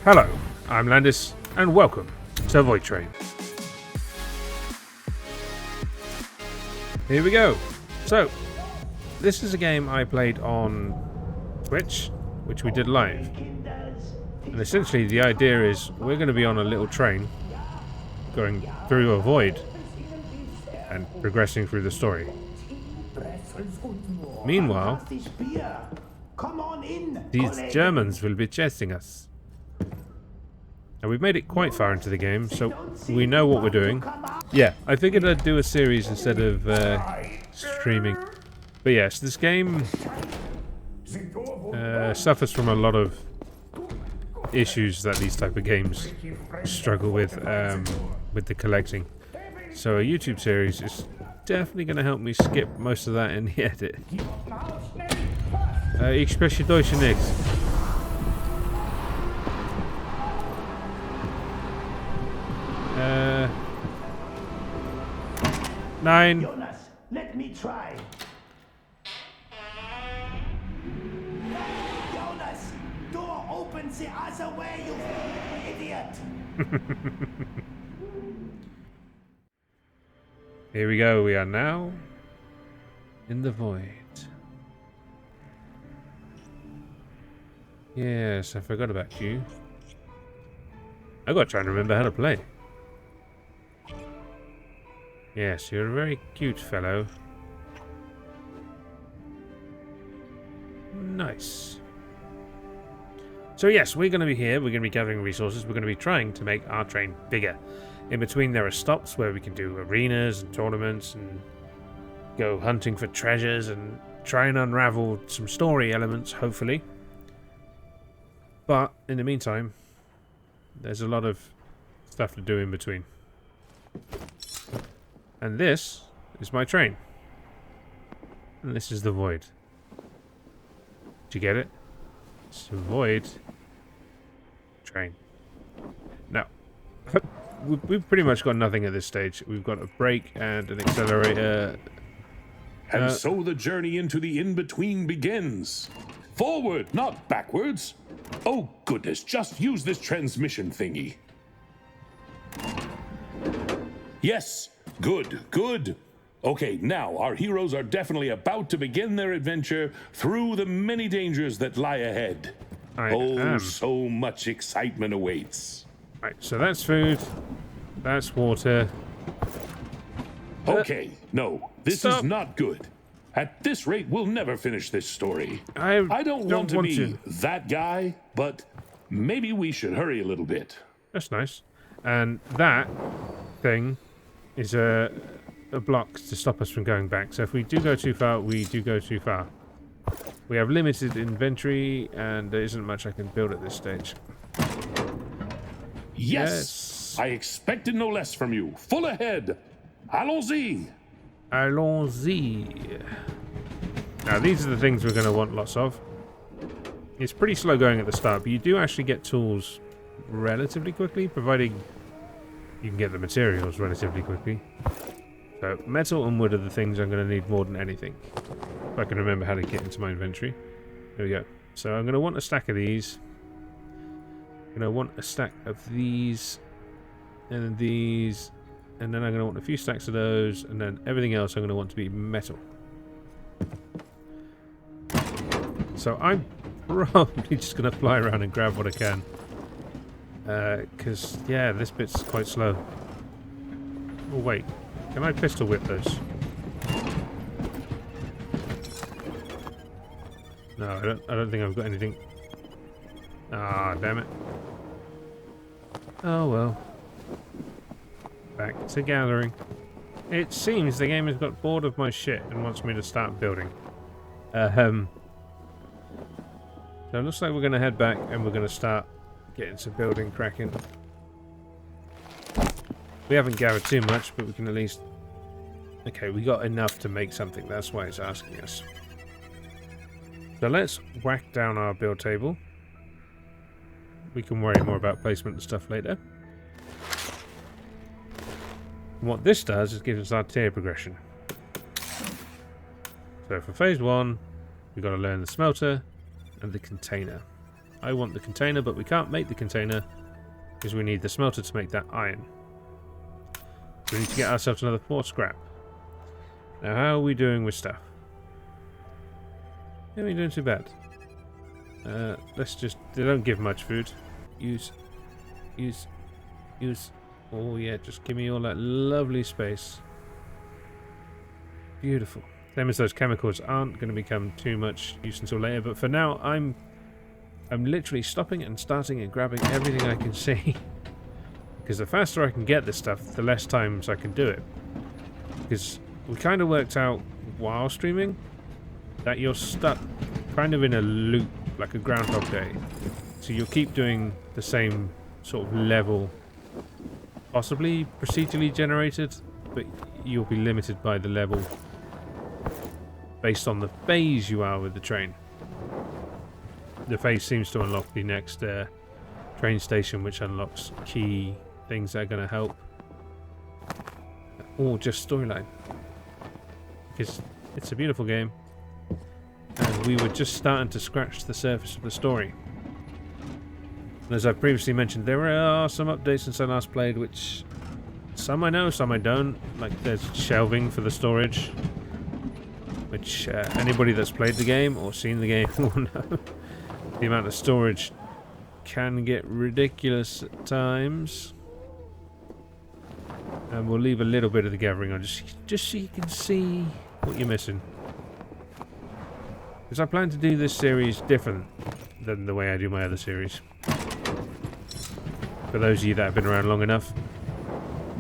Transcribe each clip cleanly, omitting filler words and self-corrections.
Hello, I'm Landis, and welcome to VoidTrain. Here we go. So, this is a game I played on Twitch, which we did live. And essentially the idea is we're going to be on a little train going through a void and progressing through the story. Meanwhile, these Germans will be chasing us. Now we've made it quite far into the game, so we know what we're doing. Yeah, I figured I'd do a series instead of streaming. But yes, this game suffers from a lot of issues that these type of games struggle with the collecting. So a YouTube series is definitely going to help me skip most of that in the edit. Ich spreche Deutsch nicht. Nein. Jonas, let me try. Jonas, door opens the other way, you idiot. Here we go. We are now in the void. Yes, I forgot about you. I got to try and remember how to play. Yes, you're a very cute fellow. Nice. So yes, we're going to be here. We're going to be gathering resources. We're going to be trying to make our train bigger. In between there are stops where we can do arenas and tournaments and go hunting for treasures and try and unravel some story elements, hopefully. But in the meantime, there's a lot of stuff to do in between. And this is my train. And this is the void. Did you get it? It's a void train. Now, we've pretty much got nothing at this stage. We've got a brake and an accelerator. And so the journey into the in-between begins. Forward, not backwards. Oh goodness, just use this transmission thingy. Yes, good, good. Okay, now our heroes are definitely about to begin their adventure through the many dangers that lie ahead. So much excitement awaits. Right, so that's food. That's water. Okay, no, this Stop. is not good. At this rate, we'll never finish this story. I don't want to be that guy, but maybe we should hurry a little bit. That's nice. And that thing is a block to stop us from going back. So if we do go too far, we do go too far. We have limited inventory, and there isn't much I can build at this stage. Yes. I expected no less from you. Full ahead. Allons-y. Allons-y. Now these are the things we're going to want lots of. It's pretty slow going at the start, but you do actually get tools relatively quickly, providing you can get the materials relatively quickly. So metal and wood are the things I'm going to need more than anything. If I can remember how to get into my inventory. There we go. So I'm going to want a stack of these. I'm going to want a stack of these. And these. And then I'm going to want a few stacks of those, and then everything else I'm going to want to be metal. So I'm probably just going to fly around and grab what I can. Because, yeah, this bit's quite slow. Oh, wait. Can I pistol whip those? No, I don't think I've got anything. Ah, damn it. Oh, well. Back to gathering. It seems the game has got bored of my shit and wants me to start building. So it looks like we're going to head back and we're going to start getting some building cracking. We haven't gathered too much, but we can at least... Okay, we got enough to make something. That's why it's asking us. So let's whack down our build table. We can worry more about placement and stuff later. And what this does is gives us our tier progression. So for phase 1, we've got to learn the smelter and the container. I want the container, but we can't make the container because we need the smelter to make that iron. We need to get ourselves another 4 scrap. Now, how are we doing with stuff? Yeah, we're doing too bad. Let's just... They don't give much food. Use. Oh yeah, just give me all that lovely space. Beautiful. Same as those chemicals aren't going to become too much use until later, but for now I'm literally stopping and starting and grabbing everything I can see. Because the faster I can get this stuff, the less times I can do it. Because we kind of worked out while streaming that you're stuck kind of in a loop, like a Groundhog Day. So you'll keep doing the same sort of level, possibly procedurally generated, but you'll be limited by the level based on the phase you are with the train. The phase seems to unlock the next train station, which unlocks key things that are going to help. Or just storyline. Because it's a beautiful game. And we were just starting to scratch the surface of the story. And as I previously mentioned, there are some updates since I last played, which some I know, some I don't. Like there's shelving for the storage, which anybody that's played the game or seen the game will know. The amount of storage can get ridiculous at times. And we'll leave a little bit of the gathering on just so you can see what you're missing. Because I plan to do this series different than the way I do my other series. For those of you that have been around long enough,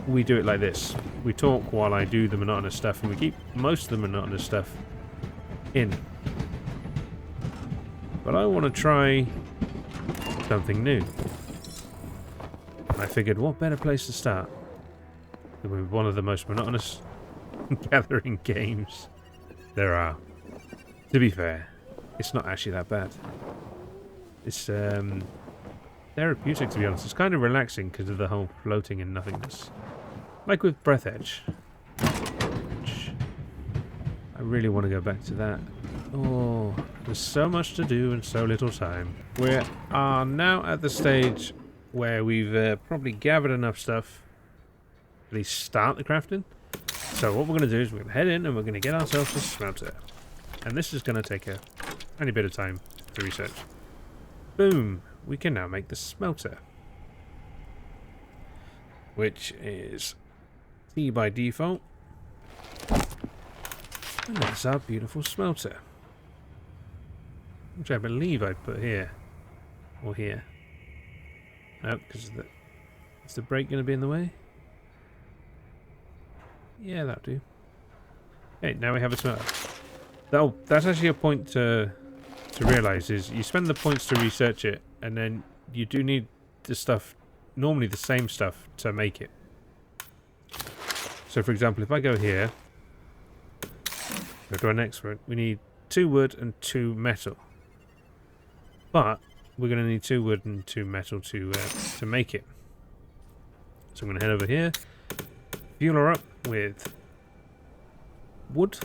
we do it like this. We talk while I do the monotonous stuff, and we keep most of the monotonous stuff in. But I want to try something new. I figured, what better place to start than with one of the most monotonous gathering games there are. To be fair, it's not actually that bad. It's therapeutic, to be honest. It's kind of relaxing because of the whole floating and nothingness. Like with Breath Edge. I really want to go back to that. Oh, there's so much to do and so little time. We are now at the stage where we've probably gathered enough stuff to at least start the crafting. So what we're going to do is we're going to head in and we're going to get ourselves a smelter. And this is going to take a tiny bit of time to research. Boom! We can now make the smelter. Which is T by default. And that's our beautiful smelter. Which I believe I put here. Or here. No, because is the brake going to be in the way? Yeah, that'll do. Okay, now we have a smelter. That's actually a point to realise, is you spend the points to research it, and then you do need the stuff, normally the same stuff, to make it. So for example, if I go here, go to our next one, we need 2 wood and 2 metal. But we're going to need 2 wood and 2 metal to make it. So I'm going to head over here, fuel her up with wood.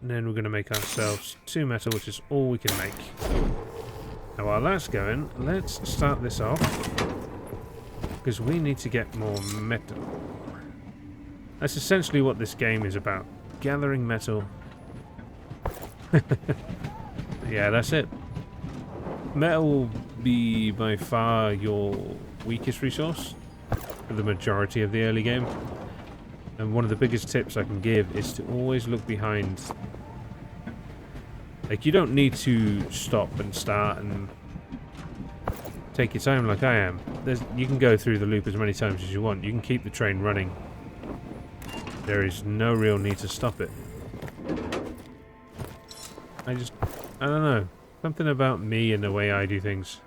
And then we're going to make ourselves 2 metal, which is all we can make. Now while that's going, let's start this off. Because we need to get more metal. That's essentially what this game is about. Gathering metal. Yeah, that's it. Metal will be by far your weakest resource for the majority of the early game. And one of the biggest tips I can give is to always look behind. Like, you don't need to stop and start and take your time like I am. You can go through the loop as many times as you want. You can keep the train running. There is no real need to stop it. I don't know. Something about me and the way I do things.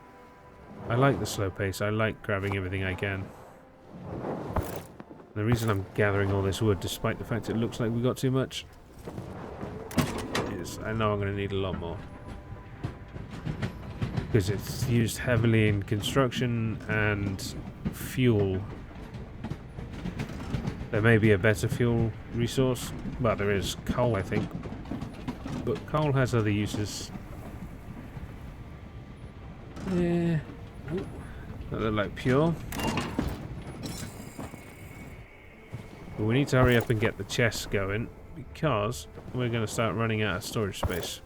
I like the slow pace. I like grabbing everything I can. The reason I'm gathering all this wood, despite the fact it looks like we got too much, is I know I'm going to need a lot more. Because it's used heavily in construction and fuel. There may be a better fuel resource. Well, there is coal, I think. But coal has other uses. Yeah. Ooh. That look like pure. But we need to hurry up and get the chests going because we're going to start running out of storage space.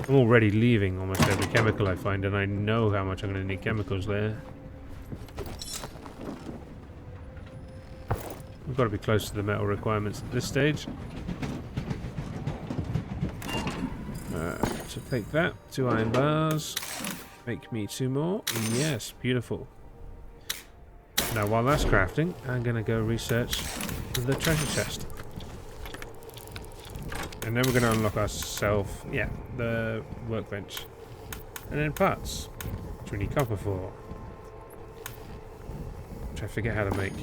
I'm already leaving almost every chemical I find, and I know how much I'm going to need chemicals there. We've got to be close to the metal requirements at this stage. So take that, 2 iron bars. Make me 2 more. Yes, beautiful. Now while that's crafting, I'm going to go research the treasure chest. And then we're going to unlock ourselves, yeah, the workbench. And then parts, which we need copper for. Which I forget how to make.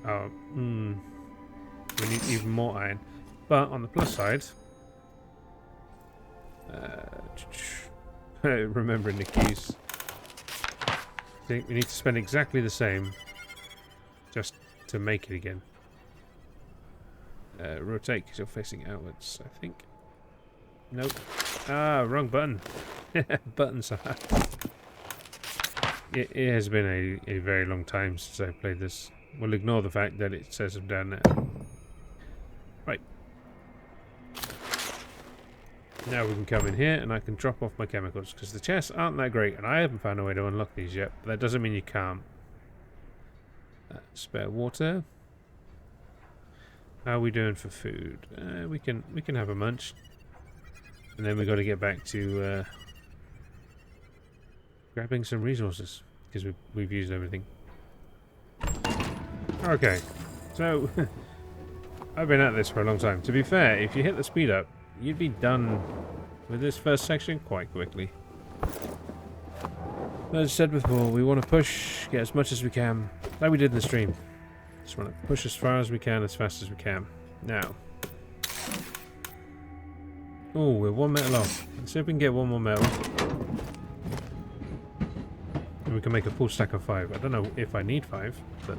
Oh, we need even more iron. But on the plus side, remembering the keys. I think we need to spend exactly the same just to make it again. Rotate because you're facing outwards, I think. Nope. Ah, wrong button. Buttons are... It has been a very long time since I played this. We'll ignore the fact that it says I'm down there. Right. Now we can come in here and I can drop off my chemicals because the chests aren't that great and I haven't found a way to unlock these yet. But that doesn't mean you can't. Spare water. How are we doing for food? We can have a munch, and then we got to get back to grabbing some resources because we've used everything. Okay, so I've been at this for a long time. To be fair, if you hit the speed up, you'd be done with this first section quite quickly. As I said before, we want to push, get as much as we can, like we did in the stream. Just want to push as far as we can, as fast as we can. Now. Oh, we're 1 metal off. Let's see if we can get 1 more metal. And we can make a full stack of 5. I don't know if I need 5, but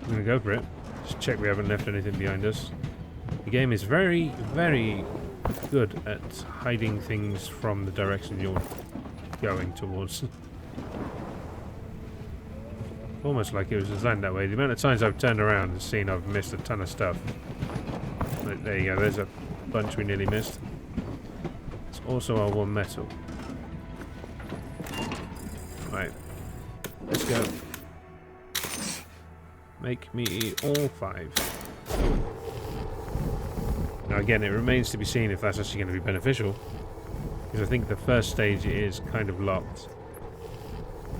I'm going to go for it. Just check we haven't left anything behind us. The game is very, very good at hiding things from the direction you're going towards. Almost like it was designed that way. The amount of times I've turned around and seen I've missed a ton of stuff. But there you go, there's a bunch we nearly missed. It's also our 1 metal. Right. Let's go. Make me all 5. Now again, it remains to be seen if that's actually going to be beneficial. Because I think the first stage is kind of locked.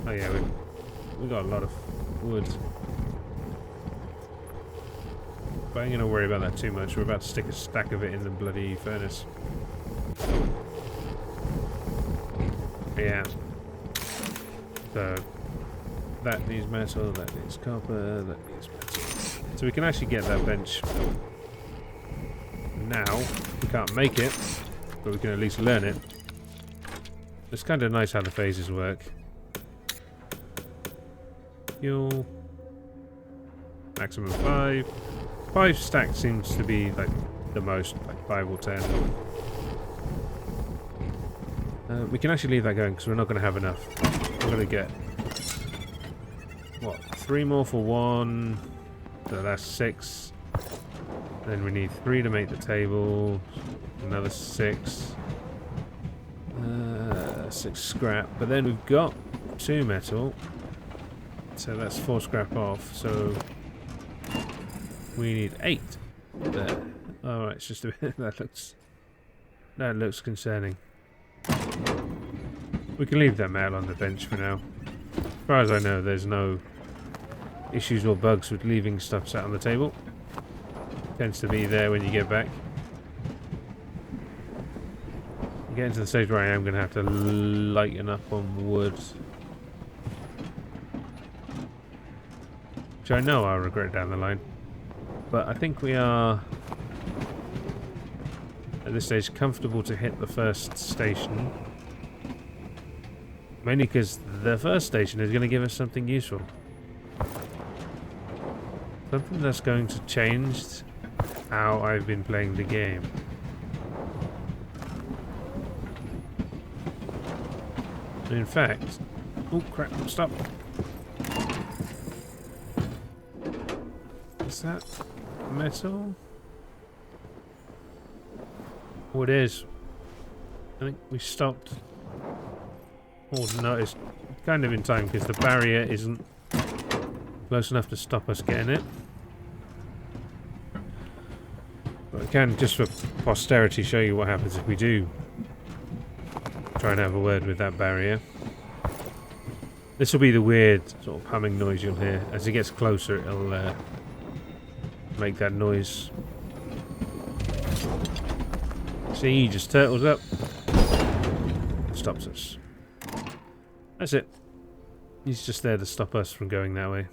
Oh yeah, we got a lot of wood. But I ain't gonna worry about that too much. We're about to stick a stack of it in the bloody furnace. Yeah. So that needs metal, that needs copper, that needs metal. So we can actually get that bench. Now we can't make it, but we can at least learn it. It's kind of nice how the phases work. Fuel. Maximum 5. 5 stacks seems to be like the most, like 5 or 10. We can actually leave that going because we're not going to have enough. We're going to get what, 3 more for 1. So that's 6. Then we need 3 to make the table. Another 6. 6 scrap. But then we've got 2 metal. So that's 4 scrap off. So we need 8 there. Alright, it's just a bit that looks concerning. We can leave that metal on the bench for now. As far as I know, there's no issues or bugs with leaving stuff sat on the table. Tends to be there when you get back. Getting to the stage where I am going to have to lighten up on wood. Which I know I'll regret down the line. But I think we are, at this stage, comfortable to hit the first station. Mainly because the first station is going to give us something useful. Something that's going to change how I've been playing the game. In fact... Oh, crap. Stop. Is that metal? Oh, it is. I think we stopped. Oh, no, it's kind of in time because the barrier isn't close enough to stop us getting it. But I can, just for posterity, show you what happens if we do try and have a word with that barrier. This will be the weird sort of humming noise you'll hear. As it gets closer, it'll make that noise. See, he just turtles up. Stops us. That's it. He's just there to stop us from going that way.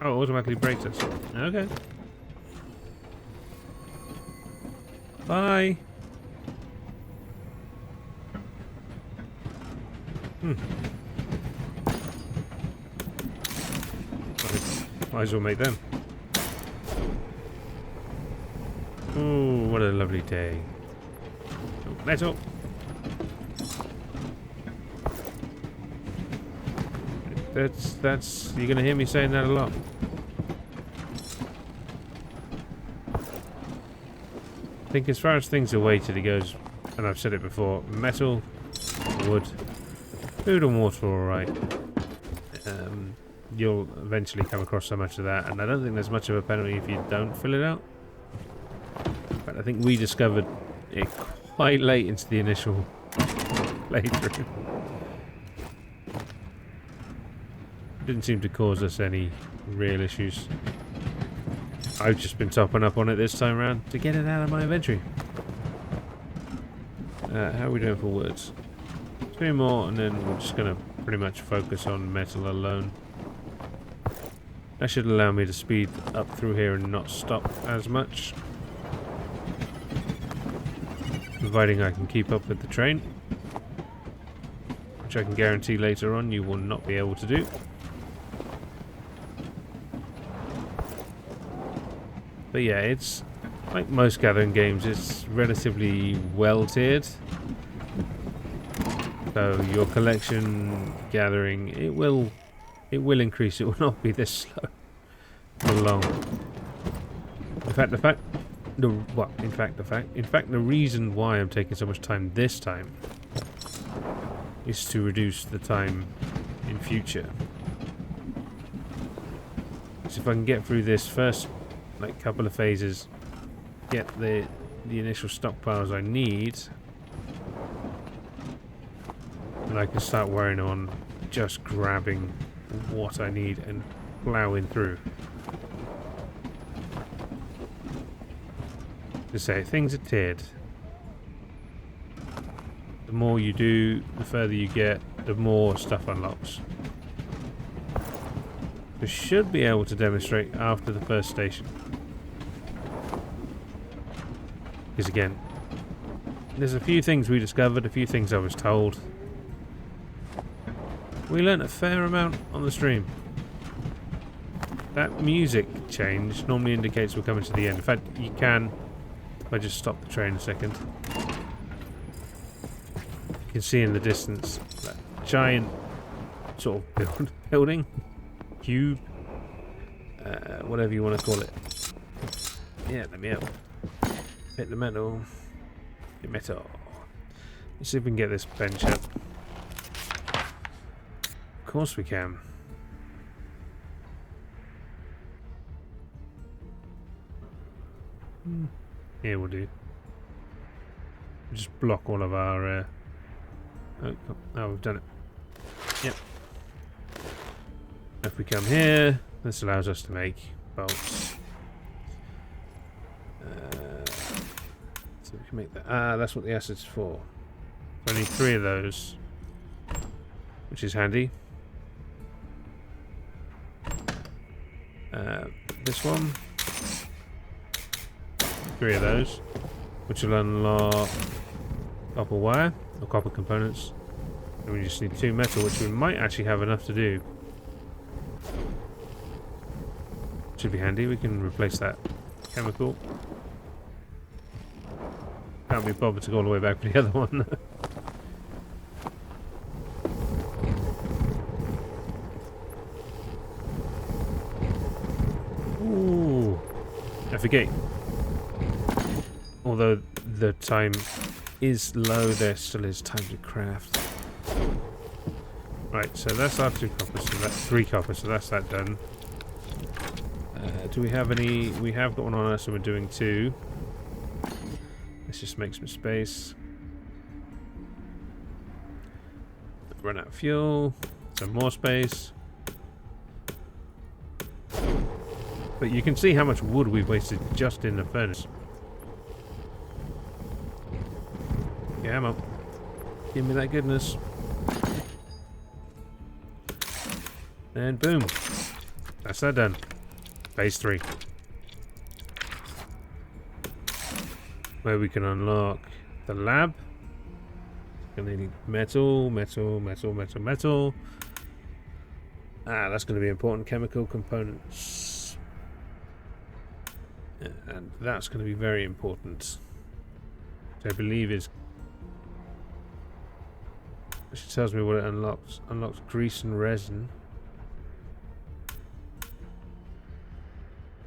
Oh, it automatically brakes us. Okay. Bye. Might as well make them. Oh, what a lovely day. Oh, metal. That's you're gonna hear me saying that a lot. I think as far as things are weighted, it goes, and I've said it before, metal, wood, food and water are alright. You'll eventually come across so much of that, and I don't think there's much of a penalty if you don't fill it out. But I think we discovered it quite late into the initial playthrough. Didn't seem to cause us any real issues. I've just been topping up on it this time around to get it out of my inventory. How are we doing for woods? 2 more, and then we're just going to pretty much focus on metal alone. That should allow me to speed up through here and not stop as much. Providing I can keep up with the train. Which I can guarantee later on you will not be able to do. But yeah, it's like most gathering games, it's relatively well tiered. So your collection fathering, it will increase. It will not be this slow for long. In fact, the reason why I'm taking so much time this time is to reduce the time in future. So if I can get through this first couple of phases, get the initial stockpiles I need, and I can start worrying on just grabbing what I need and plowing through. To say, things are tiered. The more you do, the further you get, the more stuff unlocks. We should be able to demonstrate after the first station. Because again, there's a few things we discovered, a few things I was told. We learnt a fair amount on the stream. That music change normally indicates we're coming to the end. In fact, you can, if I just stop the train a second, you can see in the distance that giant sort of building, cube, whatever you want to call it. Yeah, let me help. Hit the metal. The metal. Let's see if we can get this bench up. Of course we can. Here we'll do. Just block all of our... Oh, we've done it. Yep. If we come here, this allows us to make bolts. So we can make that. That's what the acid's for. So I need 3 of those, which is handy. This one. 3 of those, which will unlock copper wire or copper components. And we just need 2 metal, which we might actually have enough to do. Should be handy. We can replace that chemical. Can't be bothered to go all the way back for the other one. Ooh. I forget. Although the time is low, there still is time to craft. Right, so that's our 2 copper, so that's 3 copper, so that's that done. Do we have any? We have got one on us, so we're doing 2. Let's just make some space. Run out of fuel. Some more space. But you can see how much wood we've wasted just in the furnace. Yeah, come on. Give me that goodness. And boom. That's that done. Phase 3. Where we can unlock the lab. Gonna need metal, metal, metal, metal, metal. Ah, that's going to be important. Chemical components. And that's going to be very important. Which I believe is... She tells me what it unlocks. Unlocks grease and resin.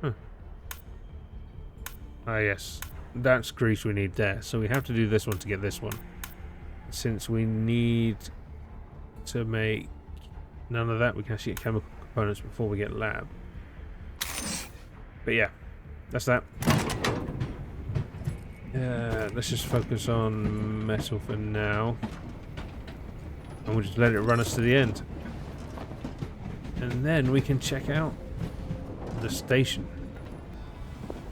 Huh. Ah, yes. That's grease we need there. So we have to do this one to get this one. Since we need to make none of that, we can actually get chemical components before we get lab. But yeah, that's that. Let's just focus on metal for now. And we'll just let it run us to the end. And then we can check out the station.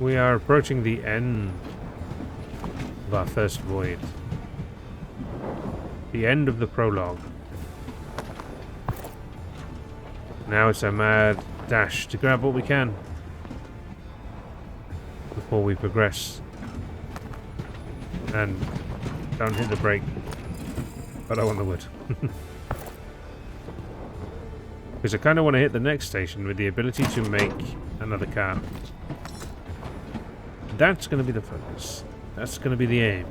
We are approaching the end of our first voyage. The end of the prologue. Now it's a mad dash to grab what we can before we progress. And don't hit the brake. But I want the wood. Because I kind of want to hit the next station with the ability to make another car. That's going to be the focus. That's going to be the aim.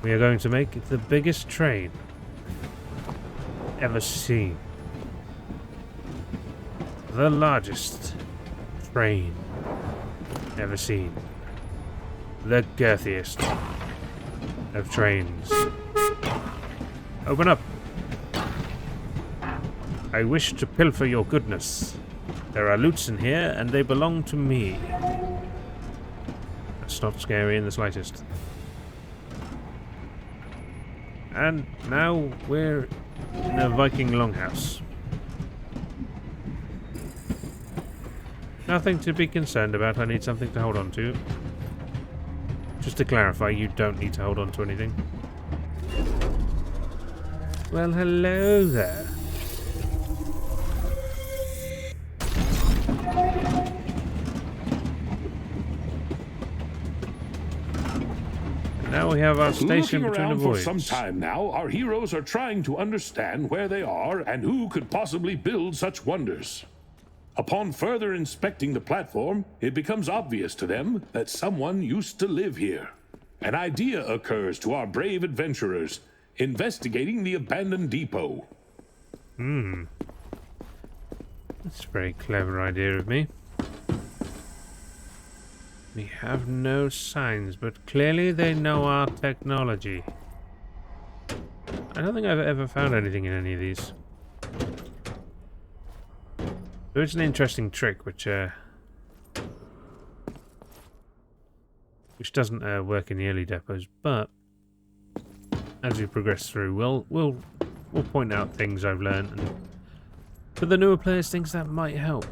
We are going to make the biggest train ever seen. The largest train ever seen. The girthiest of trains. Open up. I wish to pilfer your goodness. There are loots in here, and they belong to me. That's not scary in the slightest. And now we're in a Viking longhouse. Nothing to be concerned about. I need something to hold on to. Just to clarify, you don't need to hold on to anything. Well, hello there. Now we have our station between the voids. For some time now, our heroes are trying to understand where they are and who could possibly build such wonders. Upon further inspecting the platform, it becomes obvious to them that someone used to live here. An idea occurs to our brave adventurers, investigating the abandoned depot. That's a very clever idea of me. We have no signs, but clearly they know our technology. I don't think I've ever found anything in any of these. There is an interesting trick which doesn't work in the early depots, but as we progress through, we'll point out things I've learned, and for the newer players, things that might help.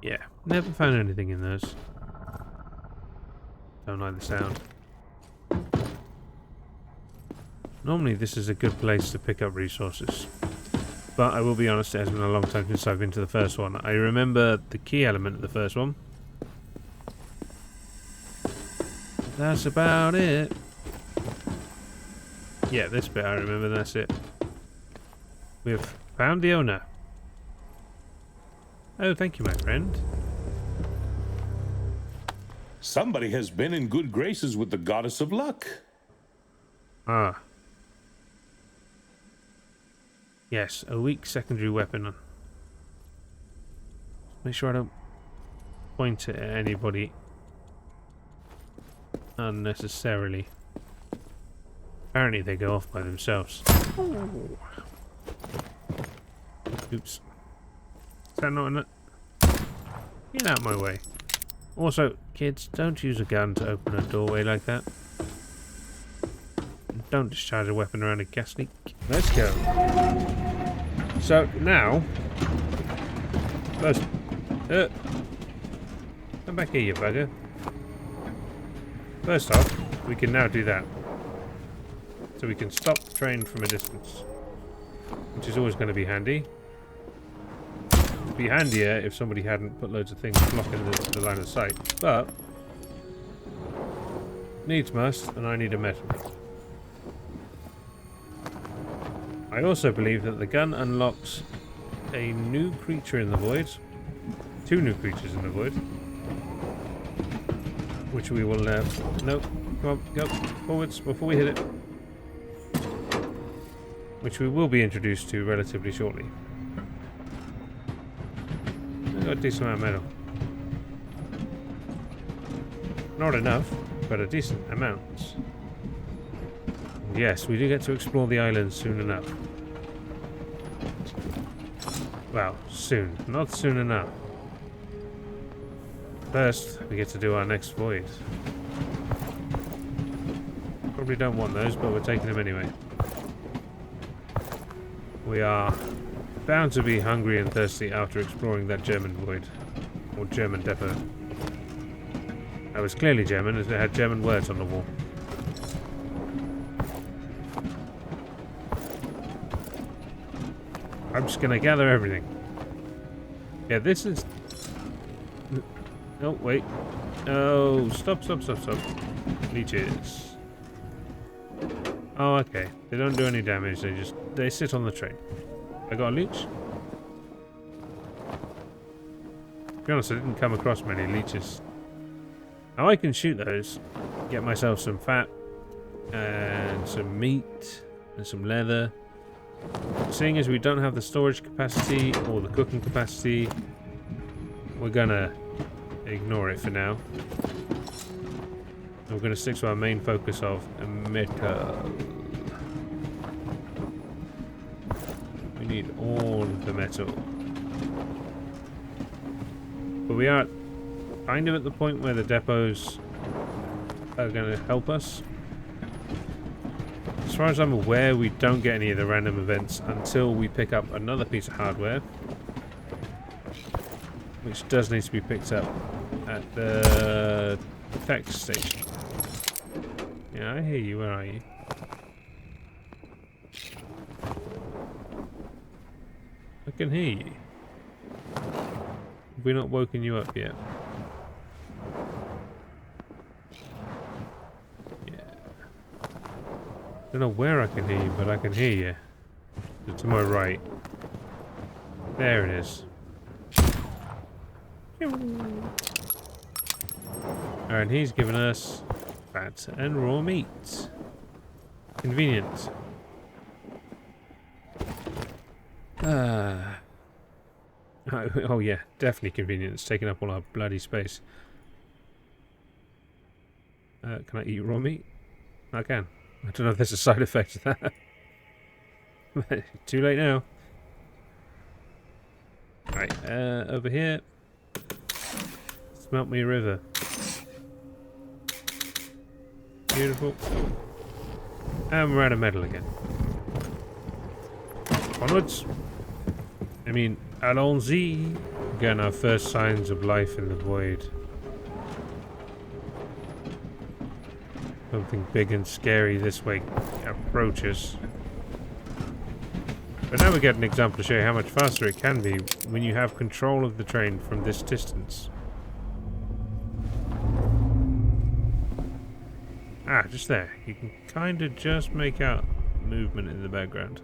Yeah, never found anything in those. Don't like the sound. Normally this is a good place to pick up resources. But I will be honest, it has been a long time since I've been to the first one. I remember the key element of the first one. That's about it. Yeah, this bit I remember, that's it. We've found the owner. Oh, thank you, my friend. Somebody has been in good graces with the goddess of luck. Ah. Yes, a weak secondary weapon. Make sure I don't point it at anybody unnecessarily. Apparently they go off by themselves. Ooh. Oops. Is that not enough? Get out of my way. Also, kids, don't use a gun to open a doorway like that. Don't discharge a weapon around a gas leak. Let's go. So, now... First... come back here, you bugger. First off, we can now do that. So we can stop the train from a distance. Which is always going to be handy. It'd be handier if somebody hadn't put loads of things blocking the line of sight. But... needs must, and I need a metal. I also believe that the gun unlocks a new creature in the void. 2 new creatures in the void. Which we will... no, come on, go forwards before we hit it. Which we will be introduced to relatively shortly. I've got a decent amount of metal. Not enough, but a decent amount. Yes, we do get to explore the island soon enough. Well, soon. Not soon enough. First, we get to do our next void. Probably don't want those, but we're taking them anyway. We are bound to be hungry and thirsty after exploring that German void. Or German depot. That was clearly German, as it had German words on the wall. I'm just gonna gather everything. Yeah, this is... oh, wait. Oh, stop. Leeches. Oh, okay. They don't do any damage, they sit on the train. I got a leech? To be honest, I didn't come across many leeches. Now I can shoot those, get myself some fat, and some meat, and some leather. Seeing as we don't have the storage capacity or the cooking capacity, we're gonna ignore it for now. We're gonna stick to our main focus of metal. We need all of the metal. But we are kind of at the point where the depots are gonna help us. As far as I'm aware, we don't get any of the random events until we pick up another piece of hardware, which does need to be picked up at the tech station. Yeah, I hear you. Where are you? I can hear you. Have we not woken you up yet? I don't know where I can hear you, but I can hear you. So to my right. There it is. And he's given us fat and raw meat. Convenient. Oh yeah, definitely convenient. It's taking up all our bloody space. Can I eat raw meat? I can. I don't know if there's a side effect to that. Too late now. Right, over here. Smelt me a river. Beautiful. And we're out of metal again. Onwards. I mean, allons-y. Again, our first signs of life in the void. Something big and scary this way approaches. But now we get an example to show you how much faster it can be when you have control of the train from this distance. Ah, just there. You can kind of just make out movement in the background.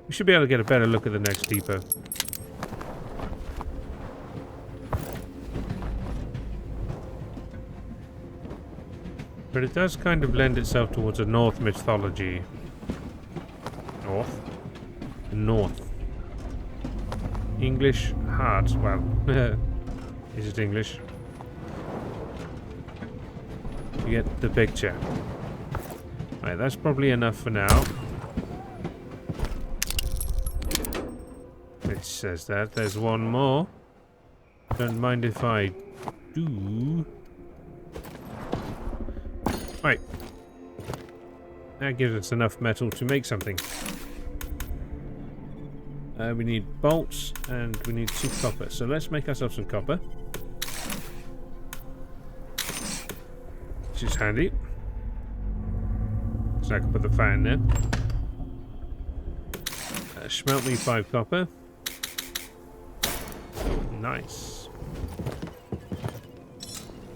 We should be able to get a better look at the next depot. But it does kind of lend itself towards a North mythology. North? North. English hard. Well, is it English? You get the picture. Right, that's probably enough for now. It says that. There's one more. Don't mind if I do. Right. That gives us enough metal to make something. We need bolts and we need 2 copper. So let's make ourselves some copper. Which is handy. So I can put the fat in there. Smelt me 5 copper. Nice.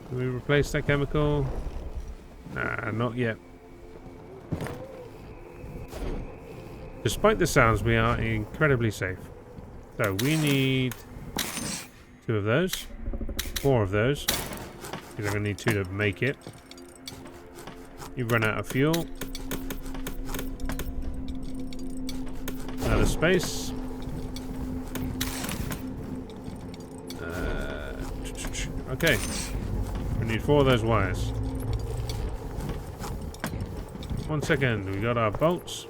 Can we replace that chemical? Nah, not yet. Despite the sounds, we are incredibly safe. So we need 2 of those. 4 of those. Because I'm going to need 2 to make it. You've run out of fuel. Another space. Okay. We need 4 of those wires. 1 second. We got our bolts.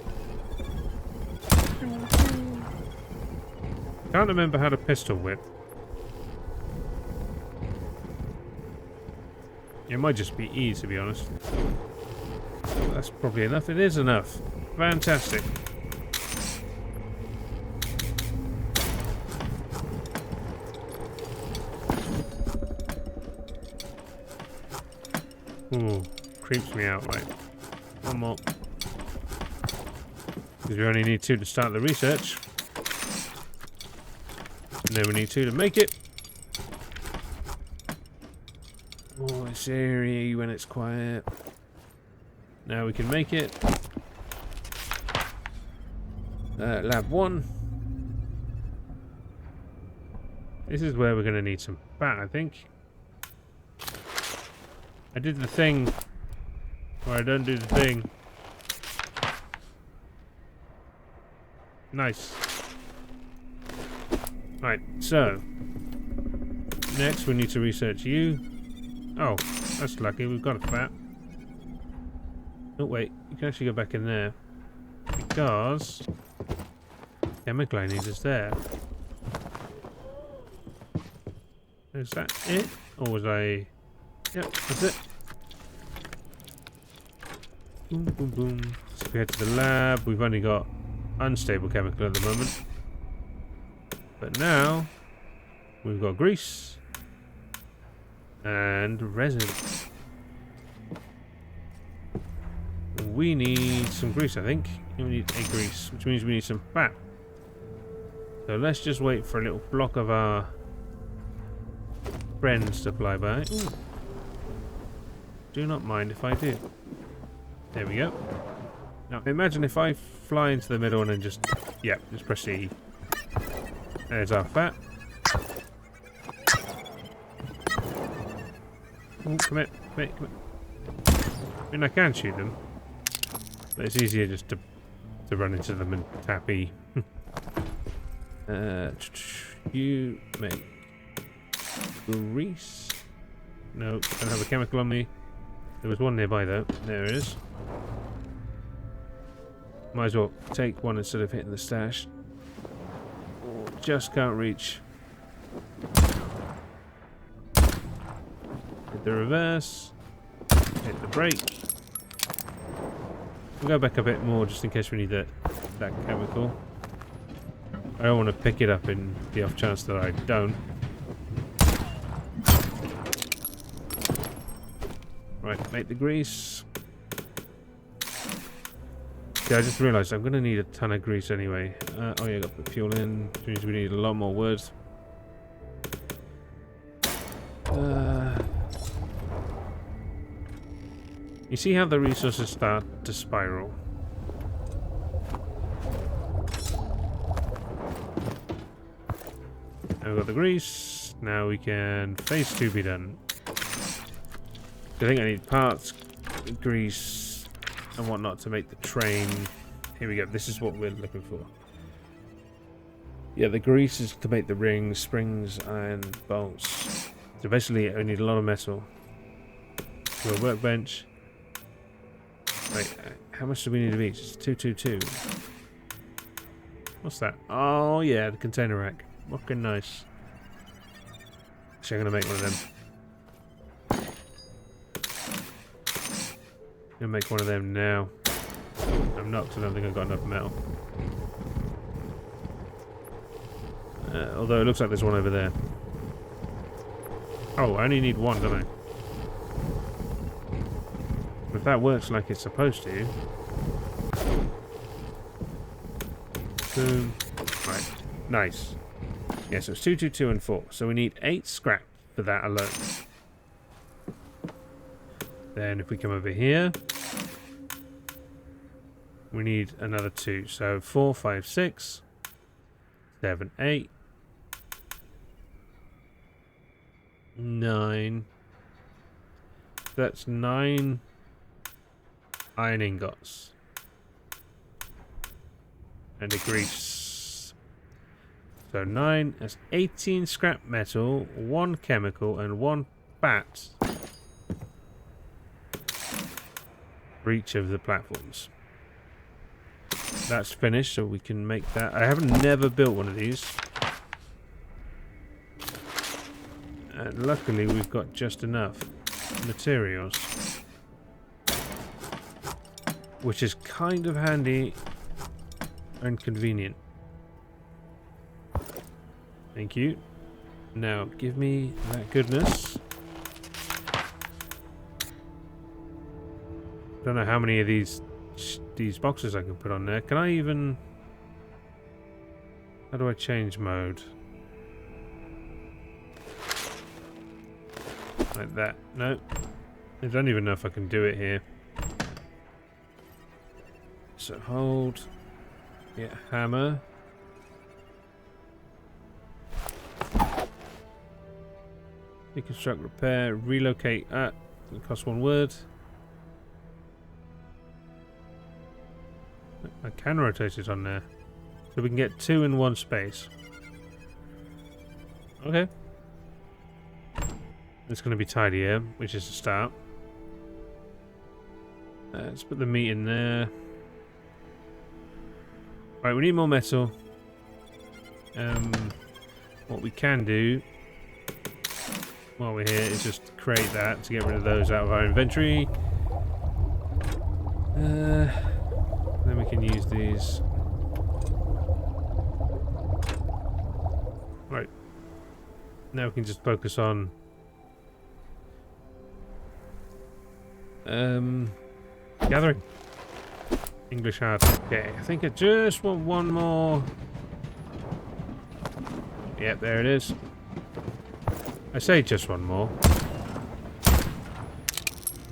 Can't remember how to pistol whip. It might just be E, to be honest. That's probably enough. It is enough. Fantastic. Ooh, creeps me out. Right. One more. Because we only need 2 to start the research. And then we need 2 to make it. Oh, it's eerie when it's quiet. Now we can make it. Lab 1. This is where we're going to need some fat, I think. I did the thing where I don't do the thing. Nice. Right, so next we need to research you. Oh, that's lucky, we've got a fat. Oh wait, you can actually go back in there. Because chemical I need is there. Is that it? Or was I... Yep, that's it. Boom, boom, boom. So we head to the lab. We've only got unstable chemical at the moment. But now, we've got grease. And resin. We need some grease, I think. We need a grease, which means we need some fat. So let's just wait for a little block of our friends to fly by. Ooh. Do not mind if I do. There we go. Now imagine if I fly into the middle and then just... Yeah, just press E. There's our fat. Ooh, come here, come here, come here. I mean, I can shoot them. But it's easier just to run into them and tap E. You make grease. No, don't have a chemical on me. There was one nearby though. There it is. Might as well take one instead of hitting the stash. Oh, just can't reach. Hit the reverse. Hit the brake. We'll go back a bit more just in case we need that chemical. I don't want to pick it up in the off chance that I don't. Right, make the grease. Yeah, I just realised I'm going to need a ton of grease anyway. Oh yeah, got to put fuel in, which means we need a lot more wood. You see how the resources start to spiral? Now we've got the grease. Now we can phase 2 be done. I think I need parts grease and whatnot to make the train. Here we go. This is what we're looking for. Yeah, the grease is to make the rings, springs, and bolts. So basically, I need a lot of metal. So a workbench. Wait, how much do we need of each? It's 222. What's that? Oh yeah, the container rack. Looking nice. Actually, I'm gonna make one of them. Gonna make one of them now. I'm not, because I don't think I've got enough metal. Although it looks like there's one over there. Oh, I only need one, don't I? If that works like it's supposed to. Boom. Right. Nice. Yeah, so it's 2, 2, 2, and 4. So we need 8 scrap for that alone. Then if we come over here, we need another 2. So 4, 5, 6, 7, 8, 9. That's 9 iron ingots. And a grease. So 9, that's 18 scrap metal, 1 chemical, and 1 bat for each of the platforms. That's finished, so we can make that. I haven't never built one of these. And luckily we've got just enough materials. Which is kind of handy and convenient. Thank you. Now give me that goodness. Don't know how many of these boxes I can put on there. Can I even... How do I change mode? Like that. No. I don't even know if I can do it here. So hold. Get hammer. Reconstruct, repair, relocate. It costs 1 word. I can rotate it on there. So we can get 2 in 1 space. Okay. It's going to be tidy here, which is a start. Let's put the meat in there. Right, we need more metal. What we can do while we're here is just create that to get rid of those out of our inventory. Then we can use these. Right. Now we can just focus on gathering. English hard. Okay, I think I just want one more. Yep, there it is. I say just one more.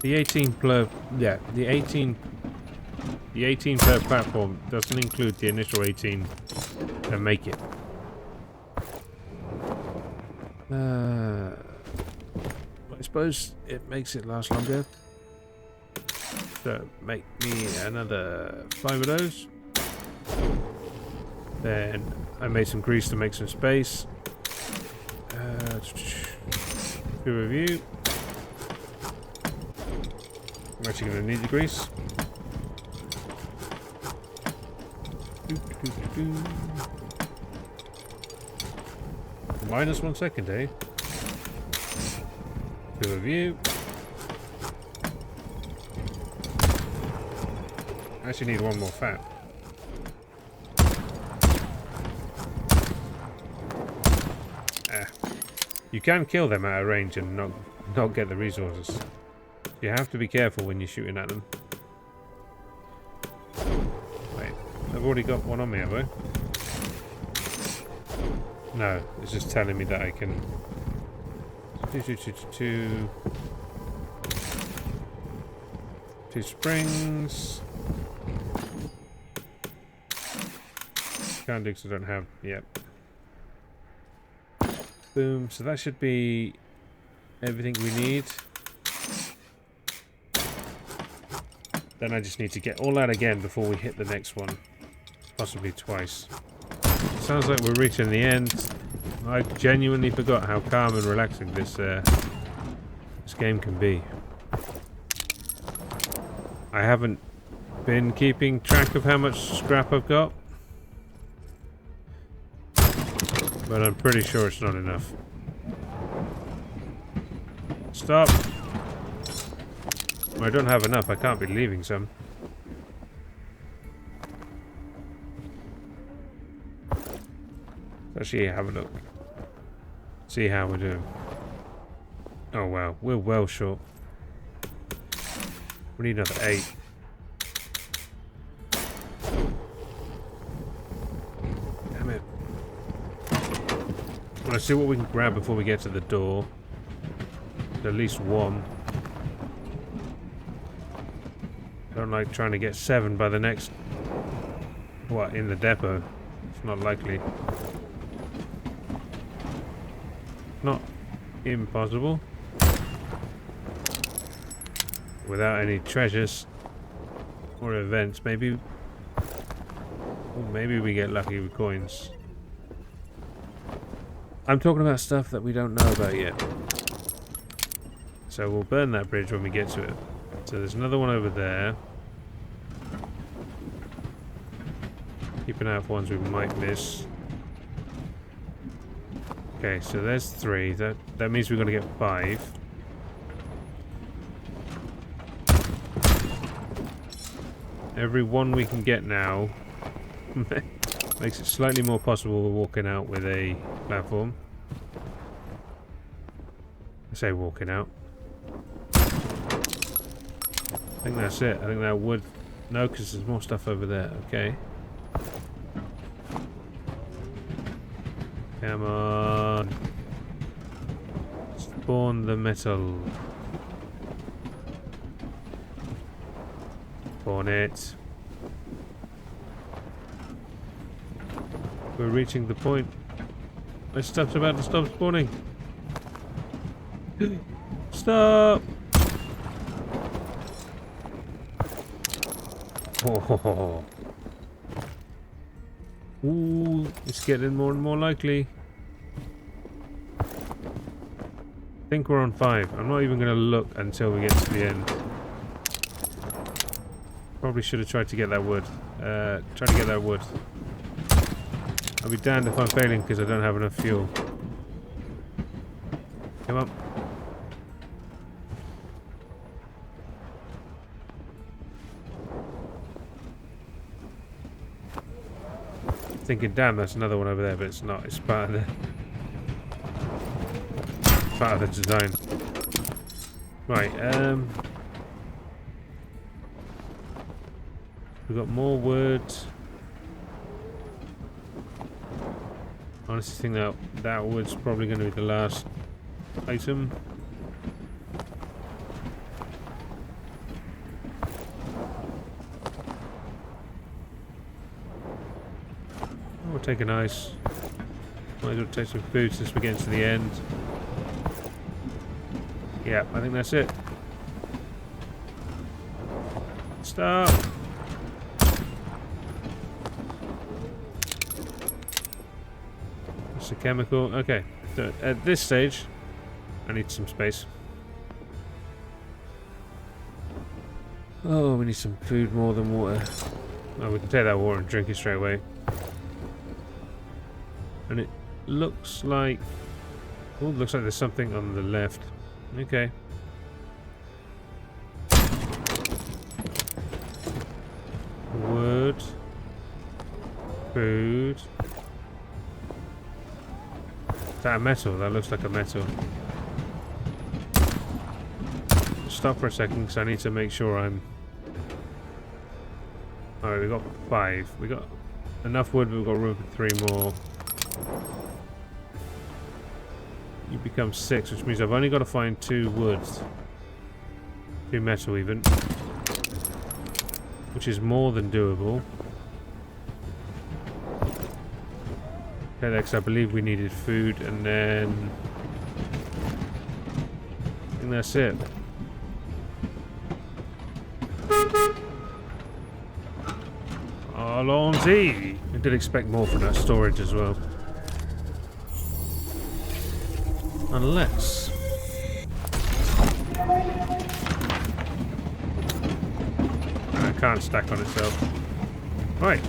The 18 per... Yeah, the 18 per platform doesn't include the initial 18 to make it. I suppose it makes it last longer. So make me another 5 of those. Then I made some grease to make some space. 2 of you. I'm actually going to need the grease. Minus 1 second, eh? 2 of you. I actually need 1 more fat. You can kill them at a range and not get the resources. You have to be careful when you're shooting at them. Wait, I've already got one on me, have I? No, it's just telling me that I can... 2 springs. Can't do because I don't have... Yep. Boom. So that should be everything we need. Then I just need to get all that again before we hit the next one. Possibly twice. Sounds like we're reaching the end. I genuinely forgot how calm and relaxing this game can be. I haven't been keeping track of how much scrap I've got, but I'm pretty sure it's not enough. Stop! I don't have enough. I can't be leaving some. Let's actually have a look. See how we're doing. Oh wow, we're well short. We need another 8. Damn it. Let's see what we can grab before we get to the door. At least one. I don't like trying to get 7 by the next... What, in the depot? It's not likely. Not impossible. Without any treasures or events, maybe... Or maybe we get lucky with coins. I'm talking about stuff that we don't know about yet. So we'll burn that bridge when we get to it. So there's another one over there. Keep an eye out for ones we might miss. Okay, so there's 3. That means we're going to get 5. Every one we can get now makes it slightly more possible we're walking out with a platform. I say walking out. I think that's it. I think that would... No, because there's more stuff over there. Okay. Come on. Spawn the metal. Spawn it. We're reaching the point. My stuff's about to stop spawning. Stop! Oh. Ooh, it's getting more and more likely. I think we're on 5. I'm not even going to look until we get to the end. Probably should have tried to get that wood. Try to get that wood. I'll be damned if I'm failing because I don't have enough fuel. Come on. Thinking, damn, that's another one over there, but it's not. It's part of the design. Right. We've got more wood. Honestly, think that wood's probably going to be the last item. We'll take an ice. Might as well take some food since we're getting to the end. Yeah, I think that's it. Stop! It's a chemical. Okay, so at this stage, I need some space. Oh, we need some food more than water. Oh, we can take that water and drink it straight away. And it looks like... Oh, looks like there's something on the left. Okay. Wood. Food. Is that a metal? That looks like a metal. Stop for a second because I need to make sure I'm... Alright, we got 5. We got enough wood, but we've got room for 3 more. You become 6, which means I've only got to find 2 woods. 2 metal even. Which is more than doable. Okay, next I believe we needed food and then... I think that's it. Allons-y! I did expect more from that storage as well. Unless... I can't stack on itself. Right.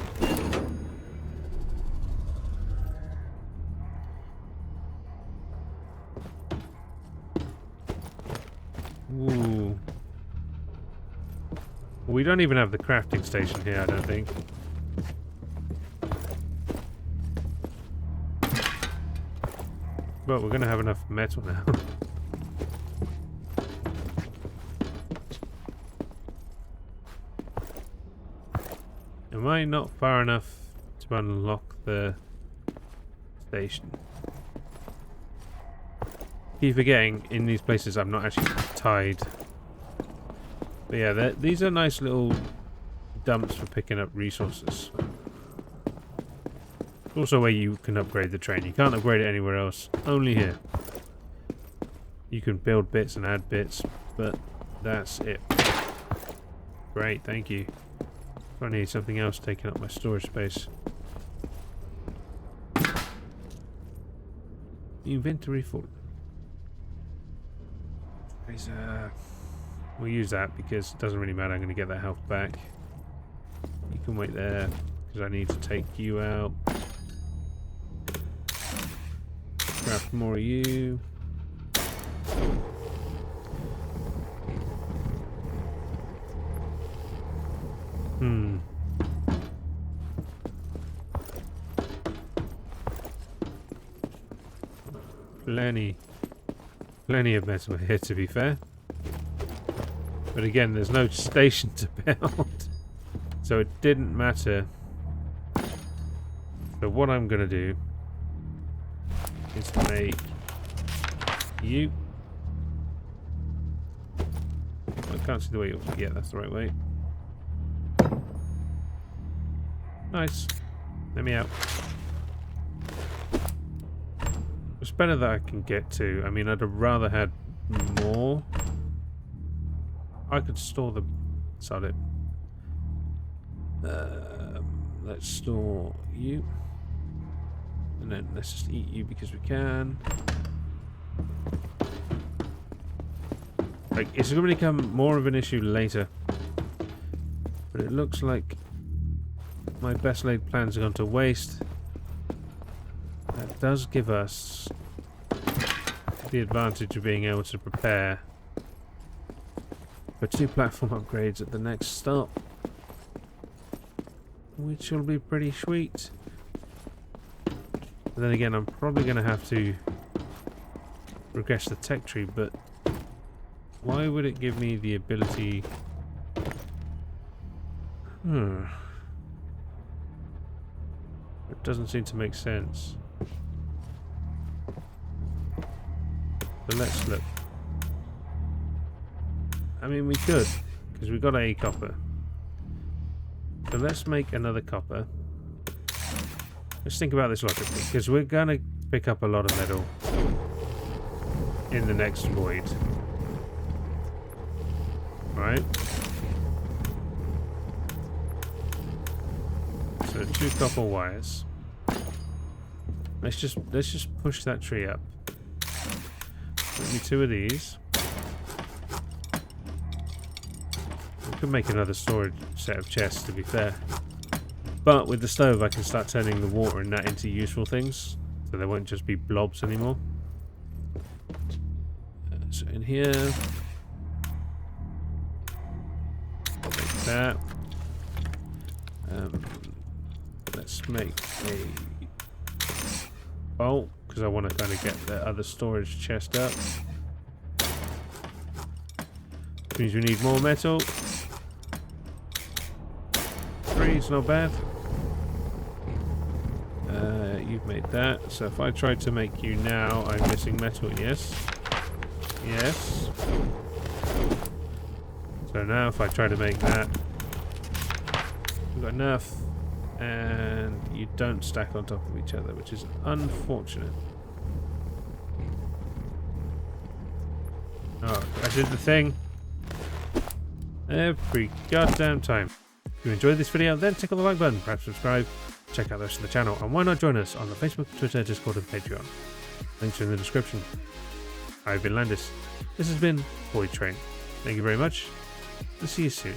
Ooh. We don't even have the crafting station here, I don't think. But we're going to have enough metal now. Am I not far enough to unlock the station? Keep forgetting, in these places I'm not actually tied. But yeah, these are nice little dumps for picking up resources. Also where you can upgrade the train. You can't upgrade it anywhere else, only here. You can build bits and add bits, but that's it. Great, thank you. I need something else taking up my storage space. Inventory full. We'll use that because it doesn't really matter. I'm going to get that health back. You can wait there because I need to take you out. Craft more of you. Plenty of metal here, to be fair. But again, there's no station to build, so it didn't matter. So what I'm going to do is make you... I can't see the way you're... Yeah, that's the right way. Nice. Let me out. It's better that I can get to. I mean, I'd have rather had more. I could store the... Sod it. Let's store you. And then let's just eat you because we can. Like, it's going to become more of an issue later. But it looks like my best laid plans are gone to waste. That does give us the advantage of being able to prepare for 2 platform upgrades at the next stop, which will be pretty sweet. But then again, I'm probably going to have to regress the tech tree, but why would it give me the ability... It doesn't seem to make sense. So let's look. I mean, we could, because we've got a copper. So let's make another copper. Let's think about this logically, because we're going to pick up a lot of metal in the next void. Right? So 2 copper wires. Let's just push that tree up. Give me 2 of these. We could make another storage set of chests, to be fair. But with the stove, I can start turning the water in that into useful things, so they won't just be blobs anymore. So in here, make that. Let's make a bolt, because I want to kind of get the other storage chest up. Which means we need more metal. 3 is not bad. You've made that. So if I try to make you now, I'm missing metal. Yes. Yes. So now if I try to make that, we've got enough. And you don't stack on top of each other, which is unfortunate. Oh, I did the thing every goddamn time. If you enjoyed this video, then tickle the like button, perhaps subscribe, check out the rest of the channel, and why not join us on the Facebook, Twitter, Discord, and Patreon. Links are in the description. I've been Landis. This has been VoidTrain. Thank you very much. I'll see you soon.